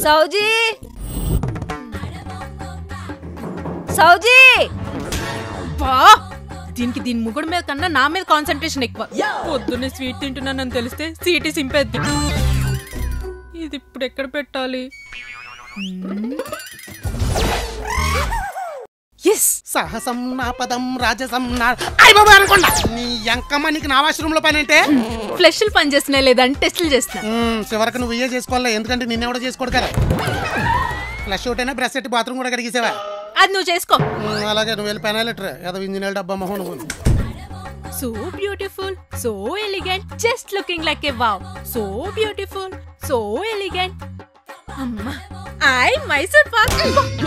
సౌజీ సౌజీ బా దీనికి దీని ముగ్గుడు మీద కన్నా నా మీద కాన్సంట్రేషన్ ఎక్కువ. పొద్దున్నే స్వీట్ తింటున్నానని తెలిస్తే సీటీ సింపేద్ది. ఇది ఇప్పుడు ఎక్కడ పెట్టాలి? సాహసం నా పదం రాజసం నా అనుకోండి. నీ ఎంకమ్మ నీకు నా వాష్రూమ్ లో పని అంటే ఫ్లెష్లు పని చేస్తున్నాయి లేదని టెస్టులు చేస్తున్నా. చివరికి నువ్వు ఇయ్యే చేసుకోవాలి, ఎందుకంటే నిన్నెవడో చేసుకోడు కదా. ఫ్లష్ అవుట్ అయినా బ్రష్ పెట్టి బాత్రూమ్ కూడా కడిగేసావా? అది నువ్వు చేసుకో. అలాగే నువ్వు వెళ్ళి పెనాలిటర్ ఏదో ఇంజనీర్ డబ్బా మొహం నువ్వు. So beautiful, so elegant, just looking like a wow. So beautiful, so elegant. అమ్మా మైసూర్ పాక్.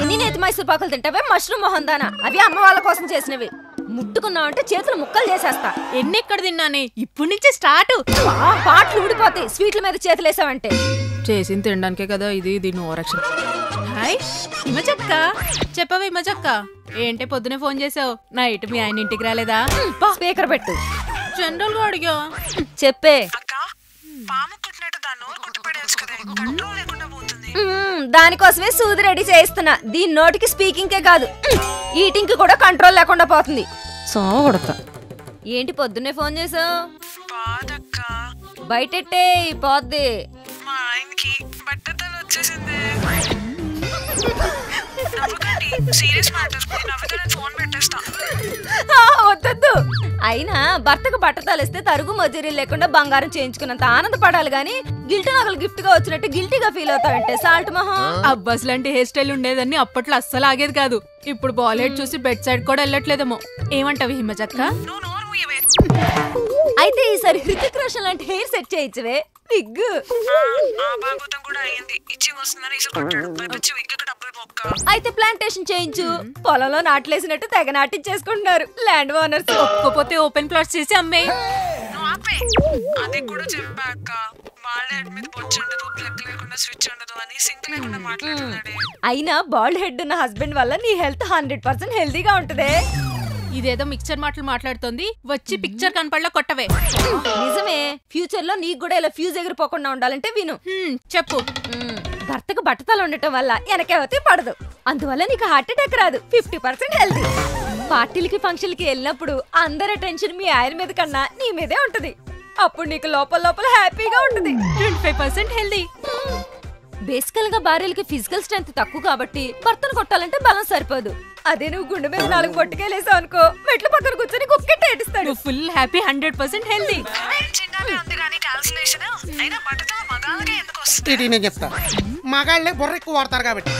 ఎన్ని నేతి మైసూర్ పాకులు తింటావే మష్రూమ్ మొహందానా? అవి అమ్మ వాళ్ళ కోసం చేసినవి. ముట్టుకున్నావంటే చేతులు ముక్కలు చేసేస్తా. ఎన్నెక్కడ తిన్నానే, ఇప్పుడు నుంచి స్టార్ట్. పాటలు ఊడిపోతాయి స్వీట్ల మీద చేతులు వేసావంటే. చేసింది తినడానికే కదా ఇది దీని ఓవరాక్షన్. హాయ్ హిమజక్క, చెప్పవే హిమజక్క, ఏంటే పొద్దునే ఫోన్ చేసావు? నైట్ మీ ఆయన ఇంటికి రాలేదా? స్పీకర్ పెట్టు. జనరల్ గా అడిగా. చెప్పే. దానికోసమే సూది రెడీ చేయిస్తున్నా. దీని నోటికి స్పీకింగ్ కే కాదు ఈటింగ్ కి కూడా కంట్రోల్ లేకుండా పోతుంది. సోగొడతా. ఏంటి పొద్దున్నే ఫోన్ చేసావు? బయటెట్టే పోద్ది. మా ఆయనకి బట్టతలు వచ్చేసింది. సీరియస్ మ్యాటర్, ఫోన్ పెట్టేస్తా. వద్దొద్దు. అయినా భర్తకు బట్టతలిస్తే తరుగు మజూరీ లేకుండా బంగారం చేయించుకున్నంత ఆనందపడాలి గాని గిల్ట్ నగలు గిఫ్ట్ గా వచ్చినట్టు గిల్టీగా ఫీల్ అవుతావంటే సాల్ట్ మొహం. అబ్బాస్ లాంటి హెయిర్ స్టైల్ ఉండేదని అప్పట్లో అస్సలు ఆగేది కాదు. ఇప్పుడు బాలీవుడ్ చూసి బెడ్ సైడ్ కూడా వెళ్ళట్లేదేమో. ఏమంటావి హిమజక్క? అయితే ఈసారి హృతిక్ రోషన్ లాంటి హెయిర్ సెట్ చేయించవే. విగ్గు అయితే ప్లాంటేషన్ చేయించు. పొలంలో నాట్లేసినట్టు తెగ నాటించేసుకుంటున్నారు ల్యాండ్ ఓనర్స్. ఒక్కపోతే ఓపెన్ ప్లాట్స్ చేసి అమ్మే. అది కూడా చెప్పాక వాళ్ళ హెడ్ మీద బొచ్చు ఉండదు, ప్లగ్ లేకుండా స్విచ్ ఉండదు అని సింక్ లేకుండా మాట్లాడుతున్నాడే. అయినా బాల్డ్ హెడ్ ఉన్న హస్బెండ్ వల్ల నీ హెల్త్ 100% హెల్తీగా ఉంటదే. ఇదేదో మిక్చర్ మాటలు మాట్లాడుతోంది, వచ్చి పిక్చర్ కనపడలా కొట్టవే. నిజమే. ఫ్యూచర్ లో నీకు కూడా ఇలా ఫ్యూజ్ ఎగిరిపోకుండా ఉండాలంటే విను. చెప్పు. భర్తకు బట్టతలు ఉండటం వల్ల వెనకేవతి పడదు, అందువల్ల నీకు హార్ట్ అటాక్ రాదు. 50% హెల్తీ. పార్టీలకి ఫంక్షన్లకి వెళ్ళినప్పుడు అందరి అటెన్షన్ మీ ఆయన మీద కన్నా నీ మీదే ఉంటది. అప్పుడు నీకు లోపల లోపల హ్యాపీగా ఉంటది. 25% హెల్తీ. బేసికల్ గా భార్యలకి ఫిజికల్ స్ట్రెంత్ తక్కువ కాబట్టి భర్తను కొట్టాలంటే బలం సరిపోదు. అదే నువ్వు గుండె మీద 4 పొట్టుకెళ్ళేసావు అనుకో, మెట్ల పక్కన కూర్చొని కుక్కెట్టు ఏడుస్తాడు. Full happy, 100% healthy. నేను చెప్తా, మగాళ్ళే బుర్ర ఎక్కువ వాడతారు కాబట్టి.